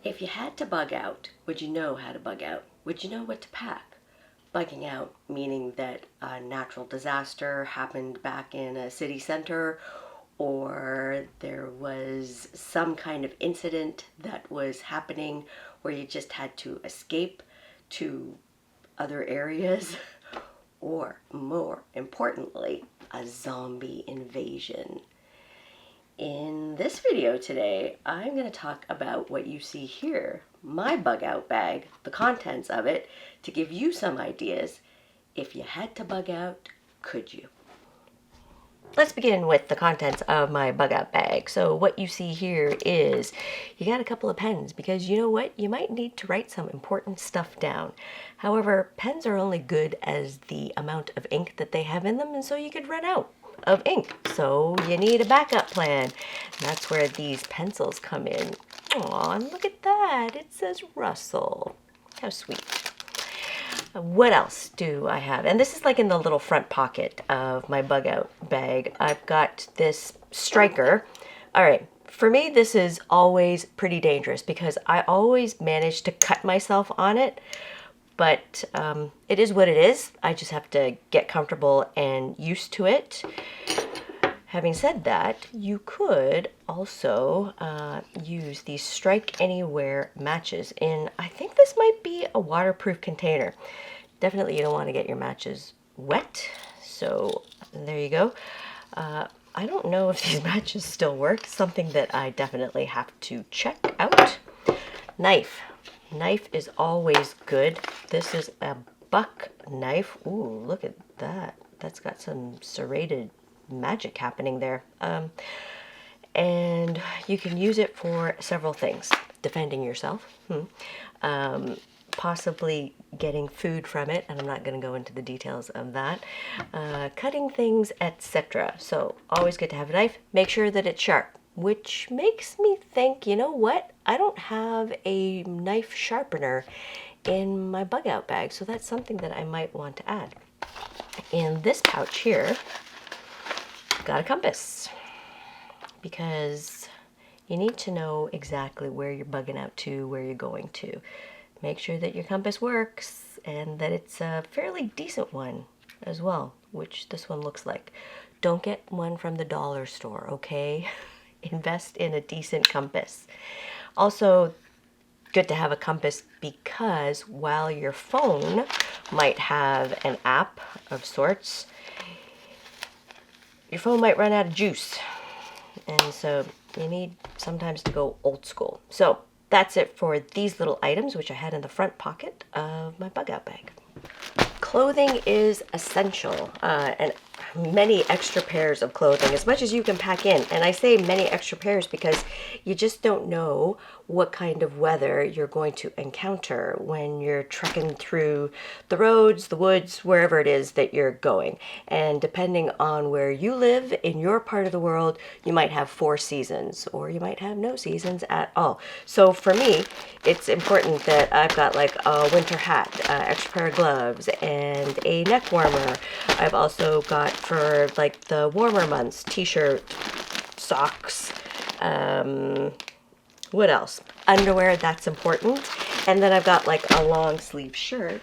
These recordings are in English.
If you had to bug out, would you know how to bug out? Would you know what to pack? Bugging out meaning that a natural disaster happened back in a city center, or there was some kind of incident that was happening where you just had to escape to other areas, or more importantly, a zombie invasion. In this video today, I'm going to talk about what you see here, my bug out bag, the contents of it, to give you some ideas. If you had to bug out, could you? Let's begin with the contents of my bug out bag. So what you see here is you got a couple of pens, because you know what? You might need to write some important stuff down. However, pens are only good as the amount of ink that they have in them, and so you could run out of ink. So you need a backup plan. And that's where these pencils come in. Aw, and look at that. It says Russell. How sweet. What else do I have? And this is like in the little front pocket of my bug out bag. I've got this striker. All right. For me, this is always pretty dangerous because I always manage to cut myself on it. But it is what it is. I just have to get comfortable and used to it. Having said that, you could also use these Strike Anywhere matches in, I think this might be a waterproof container. Definitely you don't want to get your matches wet. So there you go. I don't know if these matches still work. Something that I definitely have to check out. Knife. Knife is always good. This is a buck knife. Ooh, look at that. That's got some serrated magic happening there. And you can use it for several things. Defending yourself. Possibly getting food from it, and I'm not going to go into the details of that. Cutting things, etc. So always good to have a knife. Make sure that it's sharp. Which makes me think, you know what? I don't have a knife sharpener in my bug out bag, so that's something that I might want to add. In this pouch here, got a compass, because you need to know exactly where you're bugging out to, where you're going to. Make sure that your compass works and that it's a fairly decent one as well, which this one looks like. Don't get one from the dollar store, okay? Invest in a decent compass. Also, good to have a compass because while your phone might have an app of sorts, your phone might run out of juice. And so you need sometimes to go old school. So that's it for these little items, which I had in the front pocket of my bug out bag. Clothing is essential, and many extra pairs of clothing, as much as you can pack in. And I say many extra pairs because you just don't know what kind of weather you're going to encounter when you're trekking through the roads, the woods, wherever it is that you're going. And depending on where you live in your part of the world, you might have 4 seasons, or you might have no seasons at all. So for me, it's important that I've got like a winter hat, extra pair of gloves, and a neck warmer. I've also got, for like the warmer months, t-shirt, socks, what else? Underwear, that's important. And then I've got like a long sleeve shirt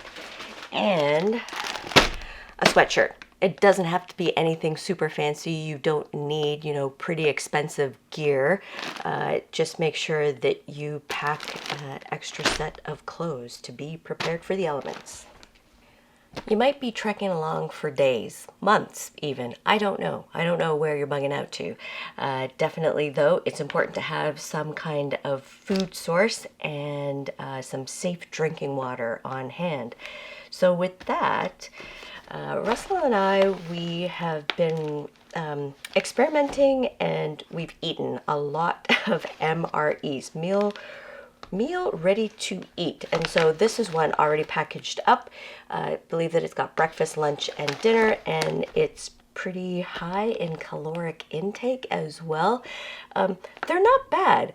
and a sweatshirt. It doesn't have to be anything super fancy. You don't need, pretty expensive gear. Just make sure that you pack an extra set of clothes to be prepared for the elements. You might be trekking along for days, months even. I don't know. I don't know where you're bugging out to. Definitely, though, it's important to have some kind of food source and some safe drinking water on hand. So with that, Russell and I, we have been experimenting, and we've eaten a lot of MREs, meal ready to eat. And so this is one already packaged up. I believe that it's got breakfast, lunch, and dinner, and it's pretty high in caloric intake as well. They're not bad.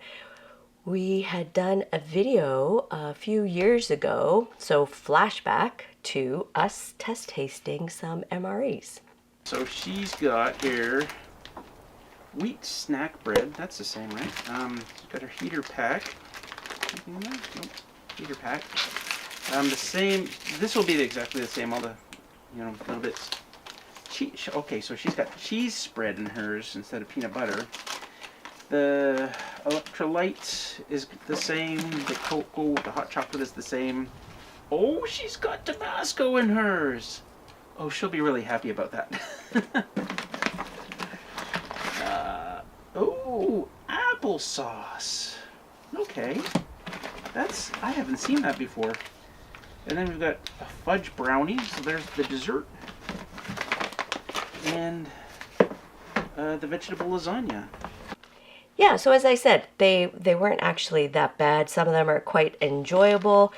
We had done a video a few years ago, so flashback to us test tasting some MREs. So she's got here wheat snack bread. That's the same, right? She's got her heater pack. Nope. Heater pack. The same. This will be exactly the same. All the, little bits. Okay, so she's got cheese spread in hers instead of peanut butter. The electrolyte is the same. The cocoa, the hot chocolate is the same. Oh, she's got Tabasco in hers. Oh, she'll be really happy about that. Oh, applesauce. Okay. I haven't seen that before. And then we've got a fudge brownie. So there's the dessert. And the vegetable lasagna. Yeah, so as I said, they weren't actually that bad. Some of them are quite enjoyable.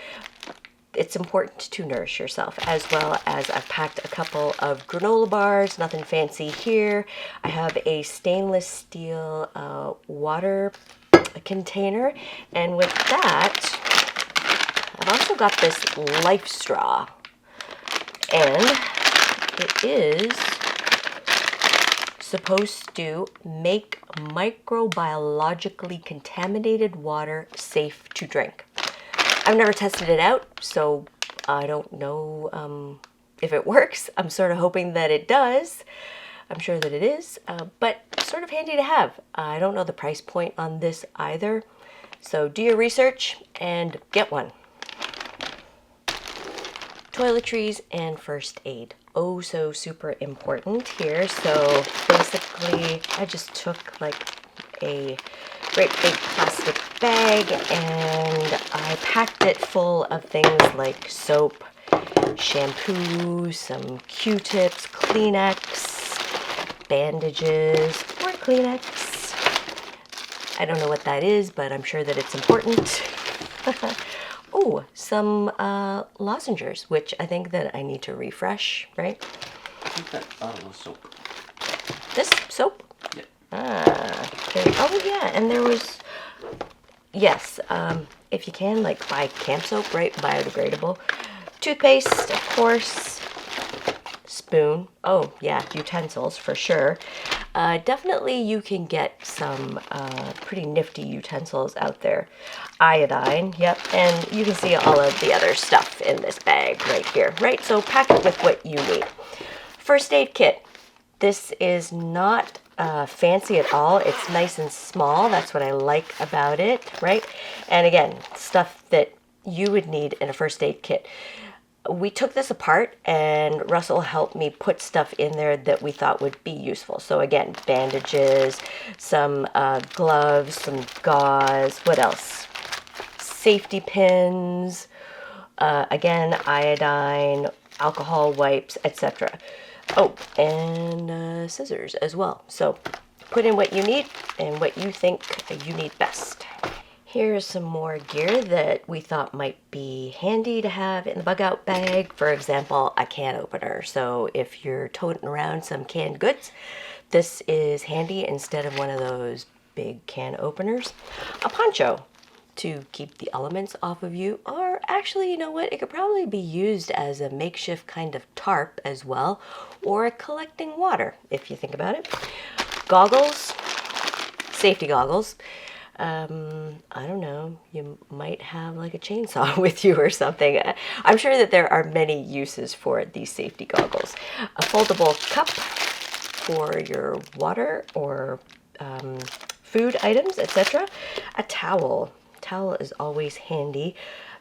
It's important to nourish yourself, as well as I've packed a couple of granola bars, nothing fancy here. I have a stainless steel water container, and with that, I've also got this life straw, and it is supposed to make microbiologically contaminated water safe to drink. I've never tested it out, so I don't know if it works. I'm sort of hoping that it does. I'm sure that it is, but sort of handy to have. I don't know the price point on this either, so do your research and get one. Toiletries and first aid. Oh, so super important here. So basically, I just took like a great big plastic bag and I packed it full of things like soap, shampoo, some Q-tips, Kleenex, bandages, or Kleenex. I don't know what that is, but I'm sure that it's important. Oh, some lozenges, which I think that I need to refresh, right? I think that bottle of soap. This soap? Yeah. Oh yeah, and there was, yes, if you can, like buy camp soap, right? Biodegradable. Toothpaste, of course. Spoon. Oh yeah, utensils for sure. Definitely you can get some pretty nifty utensils out there. Iodine, yep, and you can see all of the other stuff in this bag right here, right? So pack it with what you need. First aid kit. This is not fancy at all. It's nice and small. That's what I like about it, right? And again, stuff that you would need in a first aid kit. We took this apart and Russell helped me put stuff in there that we thought would be useful. So again, bandages, some gloves, some gauze, what else? Safety pins, again, iodine, alcohol wipes, etc. Oh, and scissors as well. So put in what you need and what you think you need best. Here's some more gear that we thought might be handy to have in the bug out bag. For example, a can opener. So if you're toting around some canned goods, this is handy instead of one of those big can openers. A poncho to keep the elements off of you, or actually, you know what, it could probably be used as a makeshift kind of tarp as well, or collecting water, if you think about it. Goggles, safety goggles. I don't know, you might have like a chainsaw with you or something. I'm sure that there are many uses for these safety goggles. A foldable cup for your water or food items, etc. A towel. Towel is always handy,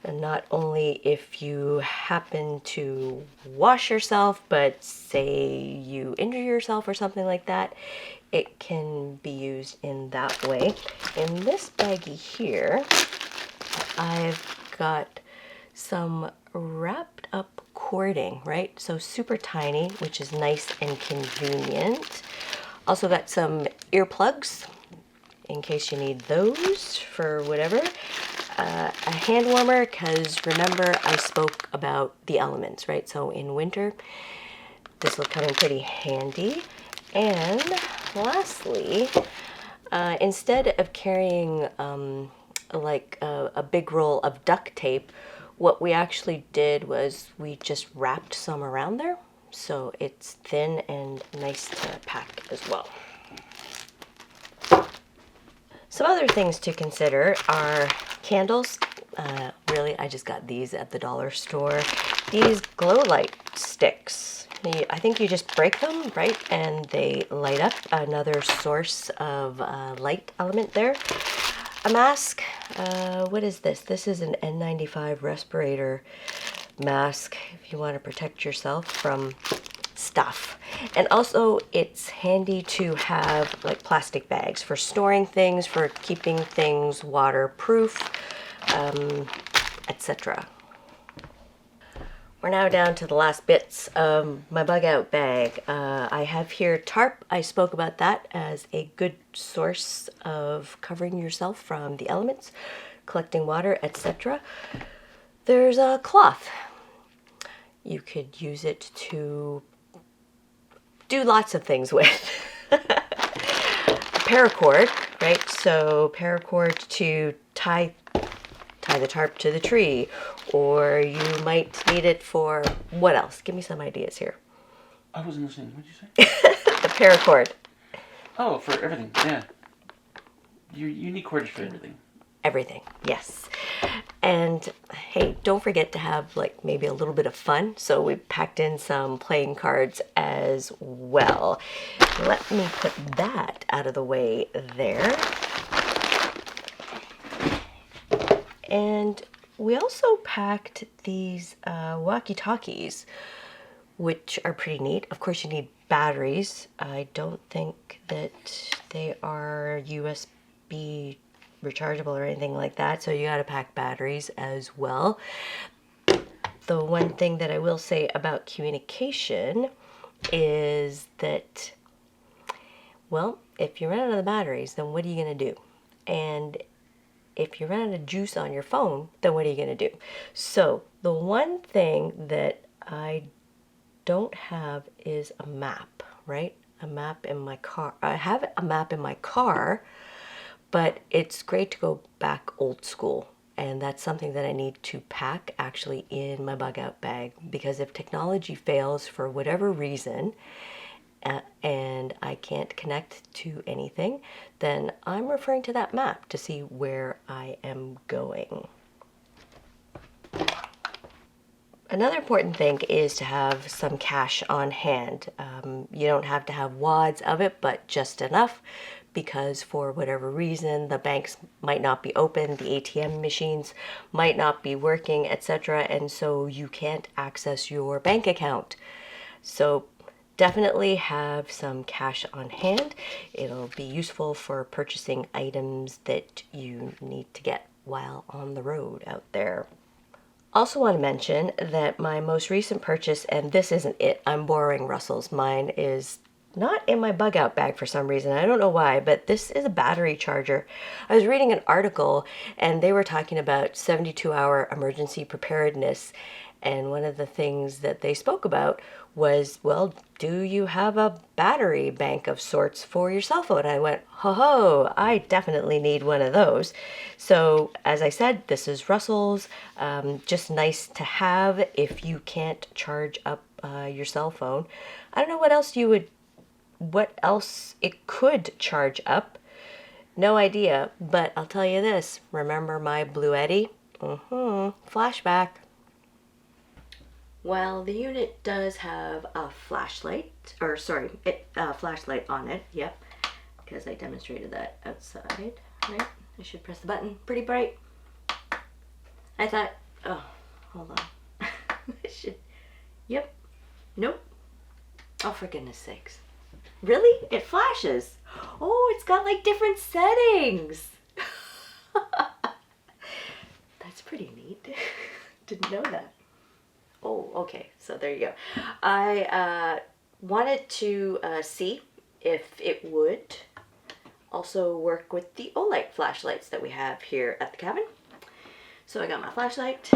and not only if you happen to wash yourself, but say you injure yourself or something like that, it can be used in that way. In this baggie here, I've got some wrapped up cording, right? So super tiny, which is nice and convenient. Also got some earplugs in case you need those for whatever. A hand warmer, because remember I spoke about the elements, right? So in winter, this will come in pretty handy. And lastly, instead of carrying like a big roll of duct tape, what we actually did was we just wrapped some around there, so it's thin and nice to pack as well. Some other things to consider are candles. Really, I just got these at the dollar store. These glow light sticks. I think you just break them, right? And they light up. Another source of light element there. A mask. What is this? This is an N95 respirator mask if you want to protect yourself from stuff. And also it's handy to have like plastic bags for storing things, for keeping things waterproof, etc. We're now down to the last bits of my bug out bag. I have here tarp. I spoke about that as a good source of covering yourself from the elements, collecting water, etc. There's a cloth. You could use it to do lots of things with. Paracord, right? So paracord to tie the tarp to the tree, or you might need it for what else? Give me some ideas here. I wasn't listening. What did you say? The paracord. Oh, for everything. Yeah. You need cordage for everything. Everything, yes. And hey, don't forget to have like maybe a little bit of fun. So we packed in some playing cards as well. Let me put that out of the way there. And we also packed these walkie-talkies, which are pretty neat. Of course, you need batteries. I don't think that they are USB rechargeable or anything like that, so you got to pack batteries as well. The one thing that I will say about communication is that, well, if you run out of the batteries, then what are you going to do? And if you run out of juice on your phone, then what are you going to do? So the one thing that I don't have is a map, right? A map in my car. I have a map in my car, but it's great to go back old school. And that's something that I need to pack actually in my bug out bag, because if technology fails for whatever reason, and I can't connect to anything, then I'm referring to that map to see where I am going. Another important thing is to have some cash on hand. You don't have to have wads of it, but just enough, because for whatever reason, the banks might not be open, the ATM machines might not be working, etc. And so you can't access your bank account. So definitely have some cash on hand. It'll be useful for purchasing items that you need to get while on the road out there. Also want to mention that my most recent purchase, and this isn't it, I'm borrowing Russell's. Mine is not in my bug out bag for some reason. I don't know why, but this is a battery charger. I was reading an article and they were talking about 72-hour emergency preparedness. And one of the things that they spoke about was, well, do you have a battery bank of sorts for your cell phone? And I went, ho, I definitely need one of those. So as I said, this is Russell's, just nice to have if you can't charge up your cell phone. I don't know what else it could charge up. No idea, but I'll tell you this, remember my Blue Eddy? Flashback. Well, the unit does have a flashlight, flashlight on it, yep, because I demonstrated that outside, right? I should press the button, pretty bright. I thought, oh, hold on, yep, nope, oh, for goodness sakes. Really? It flashes. Oh, it's got like different settings. That's pretty neat. Didn't know that. Oh, okay. So there you go. I wanted to see if it would also work with the Olight flashlights that we have here at the cabin. So I got my flashlight.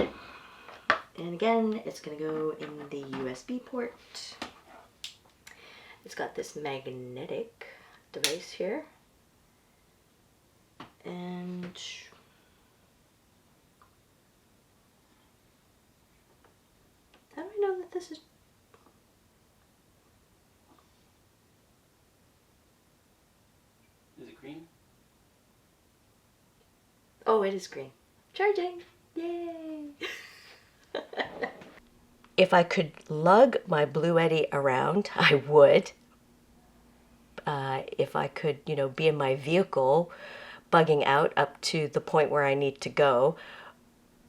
And again, it's going to go in the USB port. It's got this magnetic device here. And how do I know that this is... Is it green? Oh, it is green. Charging! Yay! If I could lug my Blue Eddy around, I would. If I could, you know, be in my vehicle, bugging out up to the point where I need to go.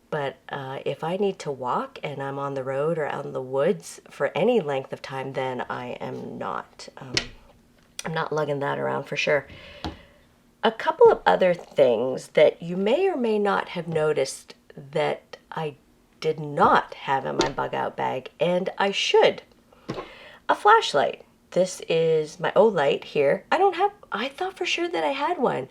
But if I need to walk and I'm on the road or out in the woods for any length of time, then I am not. I'm not lugging that around for sure. A couple of other things that you may or may not have noticed that I did not have in my bug out bag, and I should. A flashlight. This is my Olight here. I thought for sure that I had one.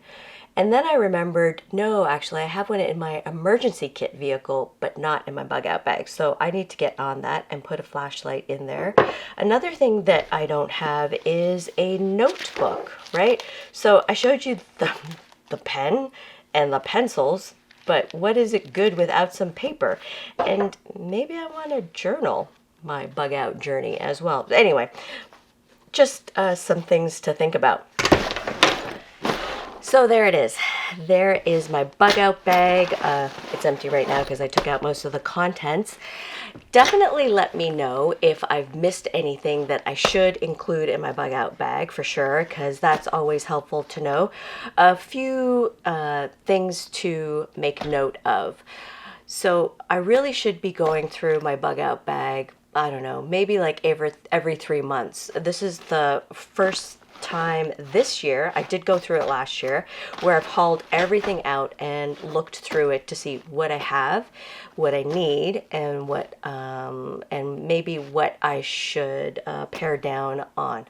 And then I remembered, no, actually I have one in my emergency kit vehicle, but not in my bug out bag. So I need to get on that and put a flashlight in there. Another thing that I don't have is a notebook, right? So I showed you the pen and the pencils, but what is it good without some paper? And maybe I want to journal my bug out journey as well. Anyway, just some things to think about. So there it is. There is my bug out bag. It's empty right now because I took out most of the contents. Definitely let me know if I've missed anything that I should include in my bug out bag for sure, because that's always helpful to know. A few things to make note of. So I really should be going through my bug out bag, I don't know, maybe like every 3 months. This is the first time this year, I did go through it last year, where I've hauled everything out and looked through it to see what I have, what I need, and what and maybe what I should pare down on.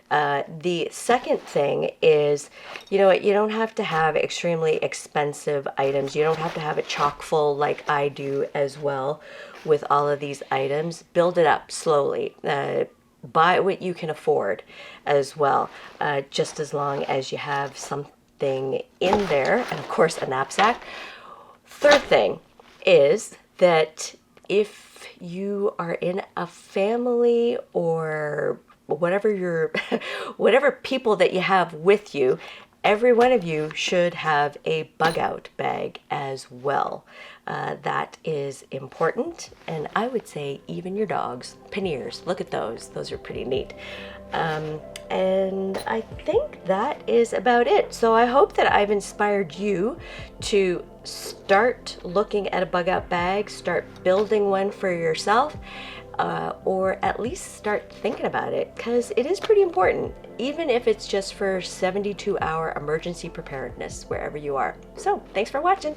The second thing is, you know what, you don't have to have extremely expensive items. You don't have to have it chock full like I do as well with all of these items. Build it up slowly. Buy what you can afford as well, just as long as you have something in there, and of course a knapsack. Third thing is that if you are in a family or whatever whatever people that you have with you, every one of you should have a bug out bag as well. That is important, and I would say even your dogs. Panniers, look at those. Those are pretty neat. And I think that is about it. So I hope that I've inspired you to start looking at a bug out bag, start building one for yourself, or at least start thinking about it, because it is pretty important, even if it's just for 72-hour emergency preparedness wherever you are. So thanks for watching.